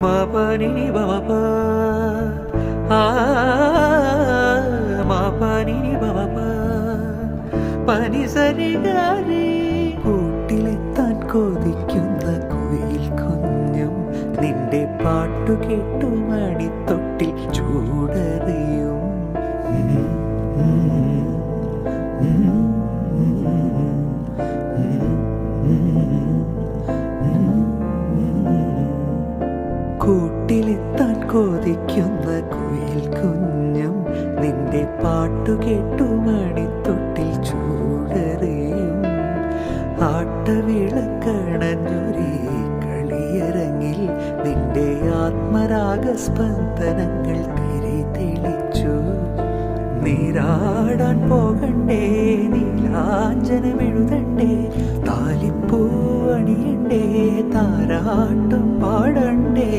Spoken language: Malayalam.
മപനി ബവപ ആ മപനി ബവപ പനി സരിഗാരി കൂട്ടിലെത്താൻ കൊതിക്കുന്ന കുയിൽ കുഞ്ഞും നിന്റെ പാട്ടു കേട്ടു മണിത്തൊട്ടിൽ ചൂടറിയും കൂട്ടിലെത്താൻ കൊതിക്കുന്ന കുയിൽ കുഞ്ഞും നിന്റെ പാട്ടു കേട്ടു മണിത്തൊട്ടിൽ ചൂടറിയും ആട്ടവിളക്കണഞ്ഞൊരേ കളിയരങ്ങിൽ നിന്റെ ആത്മരാഗ സ്പന്ദനങ്ങൾ തിരിതെളിച്ചു. നീരാടാൻ പോകണ്ടേ, നീലാഞ്ജനമെഴുതണ്ടേ, താലിപ്പൂ അണിയണ്ടേ, താരാട്ടും പാടണ്ടേ.